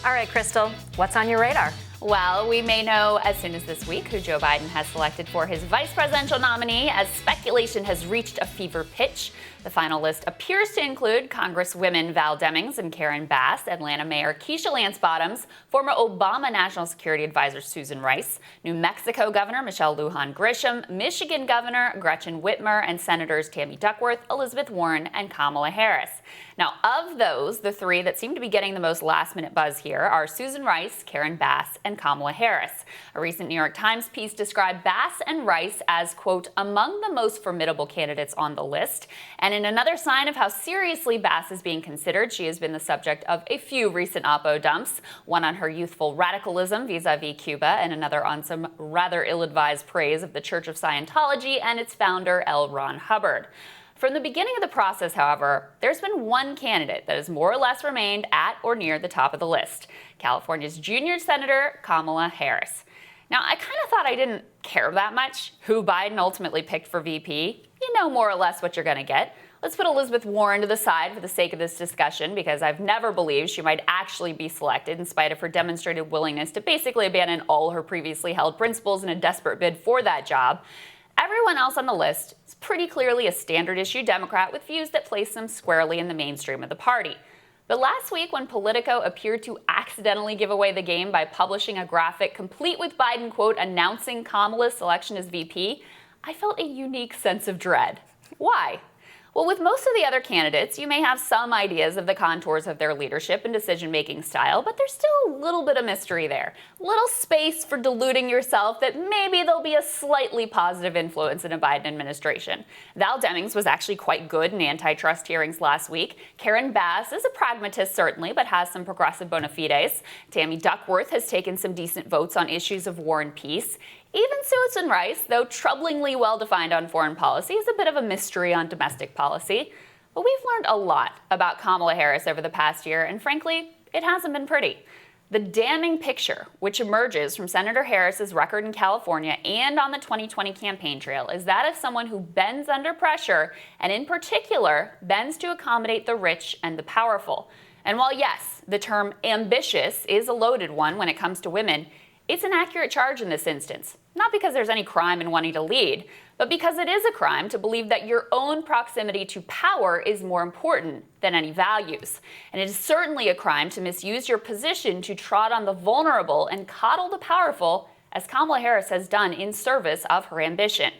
All right, Krystal, what's on your radar? Well, we may know as soon as this week who Joe Biden has selected for his vice presidential nominee, as speculation has reached a fever pitch. The final list appears to include Congresswomen Val Demings and Karen Bass, Atlanta Mayor Keisha Lance Bottoms, former Obama National Security Advisor Susan Rice, New Mexico Governor Michelle Lujan Grisham, Michigan Governor Gretchen Whitmer, and Senators Tammy Duckworth, Elizabeth Warren, and Kamala Harris. Now, of those, the three that seem to be getting the most last-minute buzz here are Susan Rice, Karen Bass, and Kamala Harris. A recent New York Times piece described Bass and Rice as, quote, among the most formidable candidates on the list. And in another sign of how seriously Bass is being considered, she has been the subject of a few recent oppo dumps, one on her youthful radicalism vis-a-vis Cuba, and another on some rather ill-advised praise of the Church of Scientology and its founder, L. Ron Hubbard. From the beginning of the process, however, there's been one candidate that has more or less remained at or near the top of the list, California's junior Senator Kamala Harris. Now, I kind of thought I didn't care that much who Biden ultimately picked for VP. You know more or less what you're going to get. Let's put Elizabeth Warren to the side for the sake of this discussion, because I've never believed she might actually be selected in spite of her demonstrated willingness to basically abandon all her previously held principles in a desperate bid for that job. Everyone else on the list is pretty clearly a standard-issue Democrat with views that place them squarely in the mainstream of the party. But last week, when Politico appeared to accidentally give away the game by publishing a graphic complete with Biden, quote, announcing Kamala's selection as VP, I felt a unique sense of dread. Why? Well, with most of the other candidates, you may have some ideas of the contours of their leadership and decision-making style, but there's still a little bit of mystery there. Little space for deluding yourself that maybe there'll be a slightly positive influence in a Biden administration. Val Demings was actually quite good in antitrust hearings last week. Karen Bass is a pragmatist, certainly, but has some progressive bona fides. Tammy Duckworth has taken some decent votes on issues of war and peace. Even Susan Rice, though troublingly well-defined on foreign policy, is a bit of a mystery on domestic policy. But we've learned a lot about Kamala Harris over the past year, and frankly, it hasn't been pretty. The damning picture, which emerges from Senator Harris's record in California and on the 2020 campaign trail, is that of someone who bends under pressure, and in particular, bends to accommodate the rich and the powerful. And while yes, the term ambitious is a loaded one when it comes to women, it's an accurate charge in this instance. Not because there's any crime in wanting to lead, but because it is a crime to believe that your own proximity to power is more important than any values. And it is certainly a crime to misuse your position to trot on the vulnerable and coddle the powerful, as Kamala Harris has done in service of her ambition.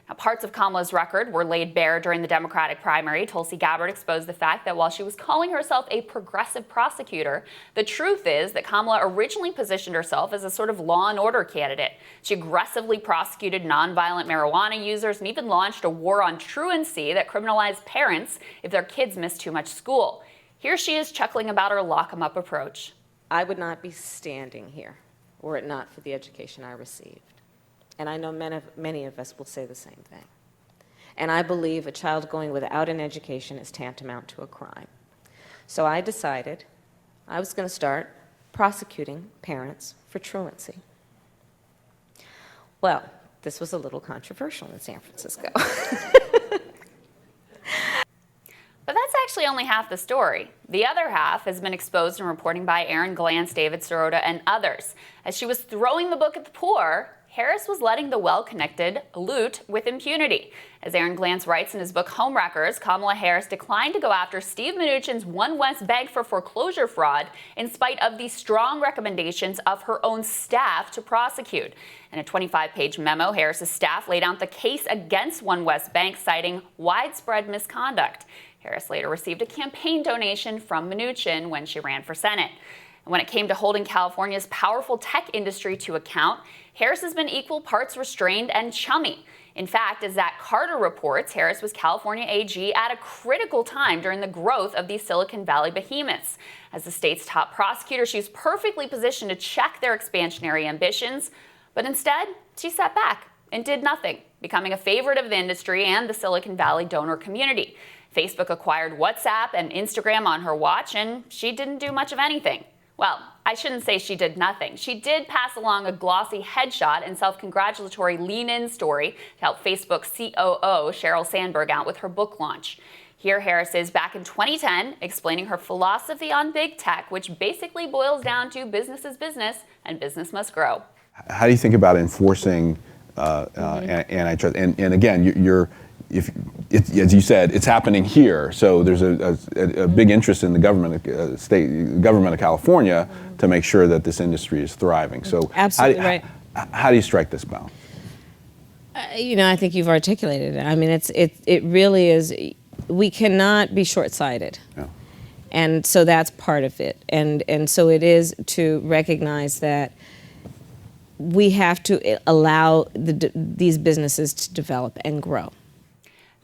Now, parts of Kamala's record were laid bare during the Democratic primary. Tulsi Gabbard exposed the fact that while she was calling herself a progressive prosecutor, the truth is that Kamala originally positioned herself as a sort of law and order candidate. She aggressively prosecuted nonviolent marijuana users and even launched a war on truancy that criminalized parents if their kids missed too much school. Here she is chuckling about her lock-em-up approach. I would not be standing here were it not for the education I received. And I know many of us will say the same thing. And I believe a child going without an education is tantamount to a crime. So I decided I was going to start prosecuting parents for truancy. Well, this was a little controversial in San Francisco. But that's actually only half the story. The other half has been exposed in reporting by Aaron Glantz, David Sirota, and others. As she was throwing the book at the poor, Harris was letting the well-connected loot with impunity. As Aaron Glantz writes in his book Homewreckers, Kamala Harris declined to go after Steve Mnuchin's One West bank for foreclosure fraud in spite of the strong recommendations of her own staff to prosecute. In a 25-page memo, Harris's staff laid out the case against One West Bank, citing widespread misconduct. Harris later received a campaign donation from Mnuchin when she ran for Senate. And when it came to holding California's powerful tech industry to account, Harris has been equal parts restrained and chummy. In fact, as Zach Carter reports, Harris was California AG at a critical time during the growth of these Silicon Valley behemoths. As the state's top prosecutor, she was perfectly positioned to check their expansionary ambitions, but instead, she sat back and did nothing, becoming a favorite of the industry and the Silicon Valley donor community. Facebook acquired WhatsApp and Instagram on her watch, and she didn't do much of anything. Well, I shouldn't say she did nothing. She did pass along a glossy headshot and self-congratulatory lean-in story to help Facebook's COO, Sheryl Sandberg, out with her book launch. Here Harris is back in 2010 explaining her philosophy on big tech, which basically boils down to business is business and business must grow. How do you think about enforcing antitrust? And again, as you said, it's happening here. So there's a big interest in the government of California to make sure that this industry is thriving. So absolutely right. How do you strike this balance? I think you've articulated it. I mean, it really is. We cannot be short-sighted. Yeah. And so that's part of it. And so it is to recognize that we have to allow these businesses to develop and grow.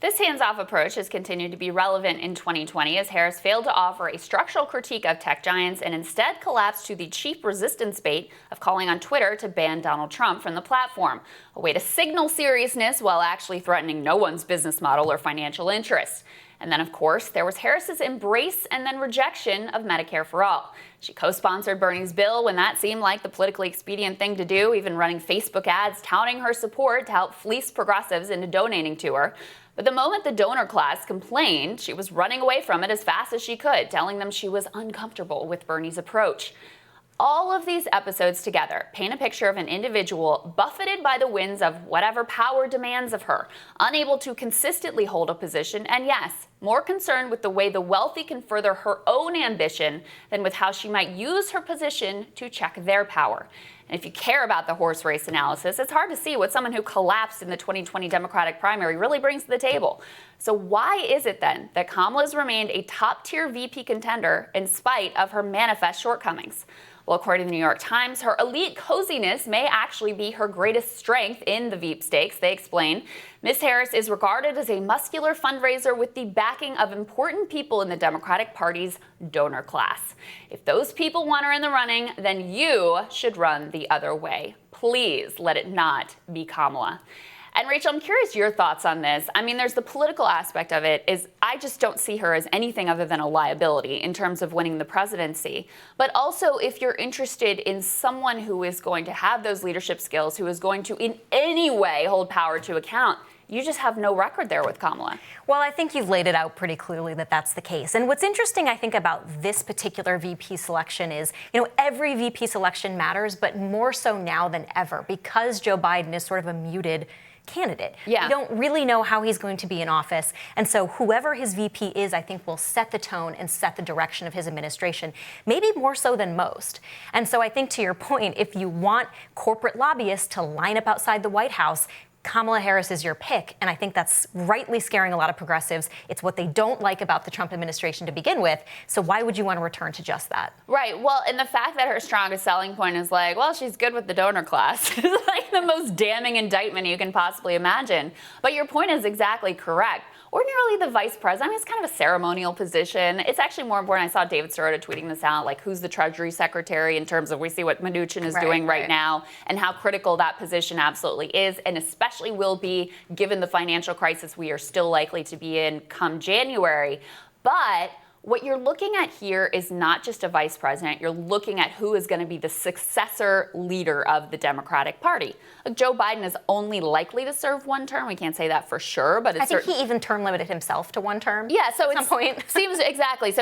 This hands-off approach has continued to be relevant in 2020 as Harris failed to offer a structural critique of tech giants and instead collapsed to the cheap resistance bait of calling on Twitter to ban Donald Trump from the platform, a way to signal seriousness while actually threatening no one's business model or financial interests. And then, of course, there was Harris's embrace and then rejection of Medicare for All. She co-sponsored Bernie's bill when that seemed like the politically expedient thing to do, even running Facebook ads touting her support to help fleece progressives into donating to her. But the moment the donor class complained, she was running away from it as fast as she could, telling them she was uncomfortable with Bernie's approach. All of these episodes together paint a picture of an individual buffeted by the winds of whatever power demands of her, unable to consistently hold a position, and yes, more concerned with the way the wealthy can further her own ambition than with how she might use her position to check their power. And if you care about the horse race analysis, it's hard to see what someone who collapsed in the 2020 Democratic primary really brings to the table. So why is it then that Kamala's remained a top-tier VP contender in spite of her manifest shortcomings? Well, according to the New York Times, her elite coziness may actually be her greatest strength in the Veep stakes. They explain, Ms. Harris is regarded as a muscular fundraiser with the backing of important people in the Democratic Party's donor class. If those people want her in the running, then you should run the other way. Please let it not be Kamala. And Rachel, I'm curious your thoughts on this. I mean, there's the political aspect of it is I just don't see her as anything other than a liability in terms of winning the presidency. But also, if you're interested in someone who is going to have those leadership skills, who is going to in any way hold power to account, you just have no record there with Kamala. Well, I think you've laid it out pretty clearly that that's the case. And what's interesting, I think, about this particular VP selection is, every VP selection matters, but more so now than ever because Joe Biden is sort of a muted candidate. Yeah. We don't really know how he's going to be in office. And so whoever his VP is, I think will set the tone and set the direction of his administration, maybe more so than most. And so I think to your point, if you want corporate lobbyists to line up outside the White House, Kamala Harris is your pick, and I think that's rightly scaring a lot of progressives. It's what they don't like about the Trump administration to begin with, so why would you want to return to just that? Right, well, and the fact that her strongest selling point is like, well, she's good with the donor class is like the most damning indictment you can possibly imagine. But your point is exactly correct. Ordinarily, the vice president, it's kind of a ceremonial position. It's actually more important. I saw David Sirota tweeting this out, like who's the Treasury Secretary in terms of we see what Mnuchin is doing right now and how critical that position absolutely is, and especially will be given the financial crisis we are still likely to be in come January. But what you're looking at here is not just a vice president. You're looking at who is going to be the successor leader of the Democratic Party. Joe Biden is only likely to serve one term. We can't say that for sure, but it's I think he even term limited himself to one term. Yeah, so at some point. So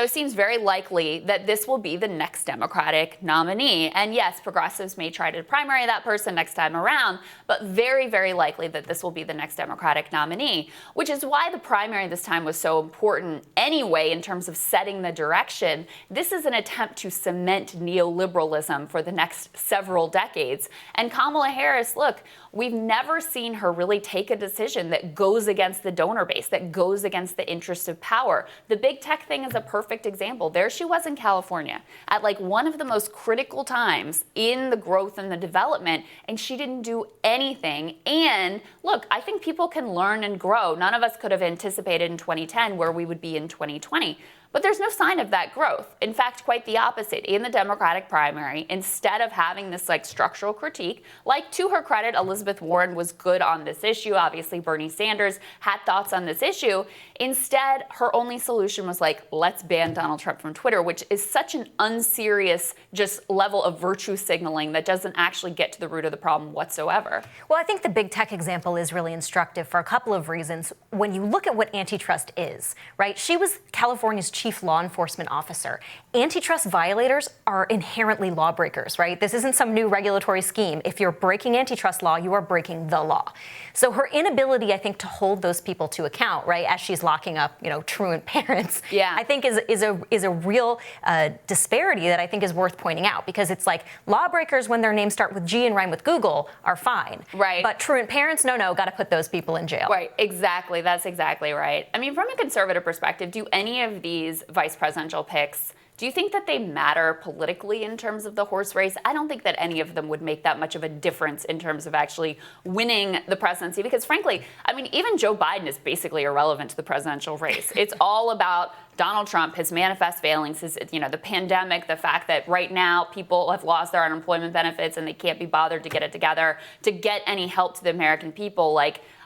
it seems very likely that this will be the next Democratic nominee. And yes, progressives may try to primary that person next time around, but very, very likely that this will be the next Democratic nominee, which is why the primary this time was so important anyway in terms of setting the direction. This is an attempt to cement neoliberalism for the next several decades. And Kamala Harris, look, we've never seen her really take a decision that goes against the donor base, that goes against the interests of power. The big tech thing is a perfect example. There she was in California at like one of the most critical times in the growth and the development, and she didn't do anything. And look, I think people can learn and grow. None of us could have anticipated in 2010 where we would be in 2020. But there's no sign of that growth. In fact, quite the opposite. In the Democratic primary, instead of having this structural critique, to her credit, Elizabeth Warren was good on this issue. Obviously, Bernie Sanders had thoughts on this issue. Instead, her only solution was let's ban Donald Trump from Twitter, which is such an unserious just level of virtue signaling that doesn't actually get to the root of the problem whatsoever. Well, I think the big tech example is really instructive for a couple of reasons. When you look at what antitrust is, right? She was California's chief law enforcement officer. Antitrust violators are inherently lawbreakers, right? This isn't some new regulatory scheme. If you're breaking antitrust law, you are breaking the law. So her inability, I think, to hold those people to account, right, as she's locking up, truant parents, I think is a real disparity that I think is worth pointing out, because it's lawbreakers, when their names start with G and rhyme with Google, are fine. Right. But truant parents, no, got to put those people in jail. Right, exactly. That's exactly right. I mean, from a conservative perspective, do any of these vice presidential picks, do you think that they matter politically in terms of the horse race? I don't think that any of them would make that much of a difference in terms of actually winning the presidency, because frankly, I mean, even Joe Biden is basically irrelevant to the presidential race. It's all about Donald Trump, his manifest failings, the pandemic, the fact that right now people have lost their unemployment benefits and they can't be bothered to get it together to get any help to the American people.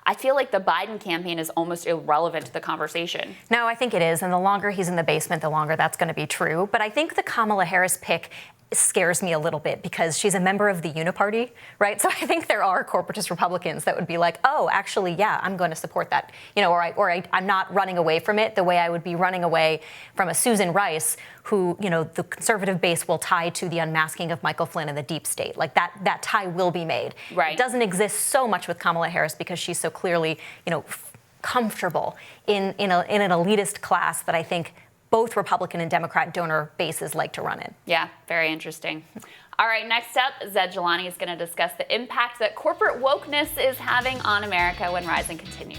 I feel like the Biden campaign is almost irrelevant to the conversation. No, I think it is. And the longer he's in the basement, the longer that's going to be true. But I think the Kamala Harris pick scares me a little bit, because she's a member of the Uniparty, right? So I think there are corporatist Republicans that would be oh, actually, yeah, I'm going to support that, I'm not running away from it the way I would be running away from a Susan Rice, who, the conservative base will tie to the unmasking of Michael Flynn and the deep state. That tie will be made. Right. It doesn't exist so much with Kamala Harris because she's so clearly, comfortable in an elitist class that I think both Republican and Democrat donor bases like to run in. Yeah, very interesting. All right, next up, Zed Jelani is going to discuss the impact that corporate wokeness is having on America when Rising continues.